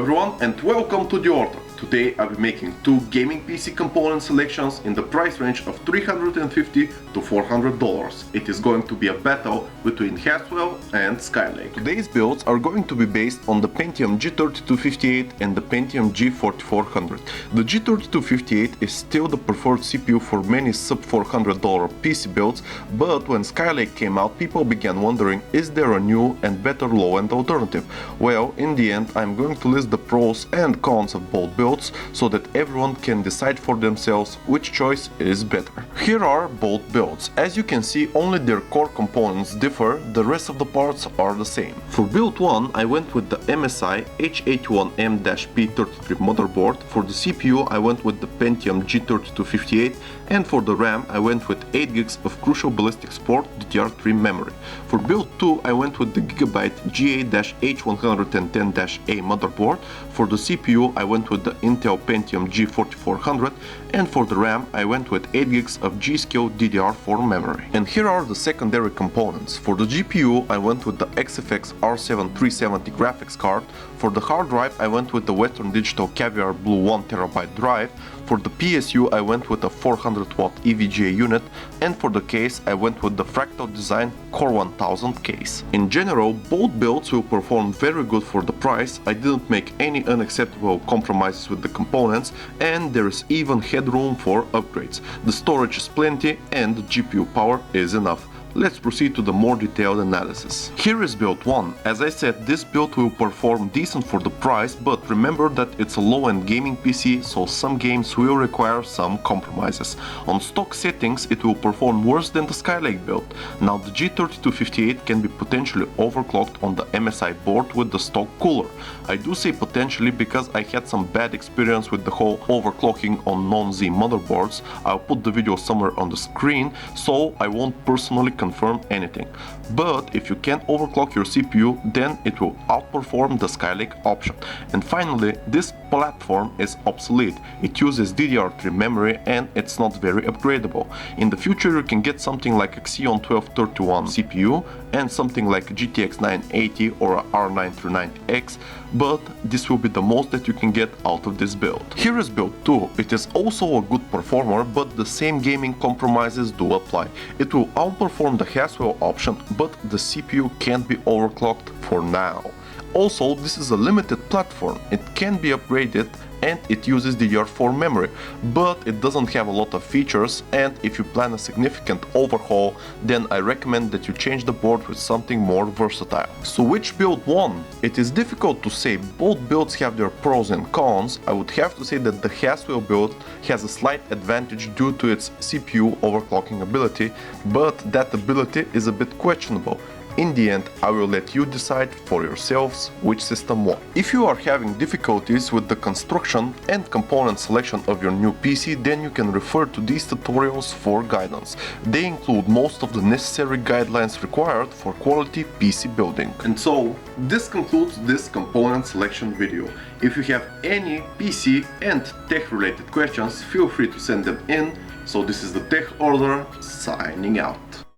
everyone and welcome to the order. Today I'll be making two gaming PC component selections in the price range of $350 to $400. It is going to be a battle between Haswell and Skylake. Today's builds are going to be based on the Pentium G3258 and the Pentium G4400. The G3258 is still the preferred CPU for many sub $400 PC builds, but when Skylake came out, people began wondering, is there a new and better low-end alternative? Well, in the end, I'm going to list the pros and cons of both builds so that everyone can decide for themselves which choice is better. Here are both builds. As you can see, only their core components differ, the rest of the parts are the same. For build 1, I went with the MSI H81M-P33 motherboard. For the CPU, I went with the Pentium G3258, and for the RAM, I went with 8 GB of Crucial Ballistic Sport DDR3 memory. For build 2, I went with the Gigabyte GA-H110-A motherboard. For the CPU, I went with the Intel Pentium G4400, and for the RAM, I went with 8 GB of G-Skill DDR4 memory. And here are the secondary components. For the GPU, I went with the XFX R7 370 graphics card. For the hard drive, I went with the Western Digital Caviar Blue 1TB drive. For the PSU, I went with a 400-watt EVGA unit, and for the case, I went with the Fractal Design Core 1000 case. In general, both builds will perform very good for the price. I didn't make any unacceptable compromises with the components, and there is even headroom for upgrades. The storage is plenty and the GPU power is enough. Let's proceed to the more detailed analysis. Here is build 1. As I said, this build will perform decent for the price, but remember that it's a low-end gaming PC, so some games will require some compromises. On stock settings, it will perform worse than the Skylake build. Now, the G3258 can be potentially overclocked on the MSI board with the stock cooler. I do say potentially because I had some bad experience with the whole overclocking on non-Z motherboards. I'll put the video somewhere on the screen, so I won't personally confirm anything. But if you can overclock your CPU, then it will outperform the Skylake option. And finally, this platform is obsolete. It uses DDR3 memory and it's not very upgradable. In the future, you can get something like a Xeon 1231 CPU and something like a GTX 980 or a R939X, but this will be the most that you can get out of this build. Here is build 2. It is also a good performer, but the same gaming compromises do apply. It will outperform the Haswell option, but the CPU can't be overclocked for now. Also, this is a limited platform. It can be upgraded and it uses DDR4 memory, but it doesn't have a lot of features, and if you plan a significant overhaul, then I recommend that you change the board with something more versatile. So which build won? It is difficult to say. Both builds have their pros and cons. I would have to say that the Haswell build has a slight advantage due to its CPU overclocking ability, but that ability is a bit questionable. In the end, I will let you decide for yourselves which system won. If you are having difficulties with the construction and component selection of your new PC, then you can refer to these tutorials for guidance. They include most of the necessary guidelines required for quality PC building. And so, this concludes this component selection video. If you have any PC and tech related questions, feel free to send them in. So this is the Tech Order, signing out.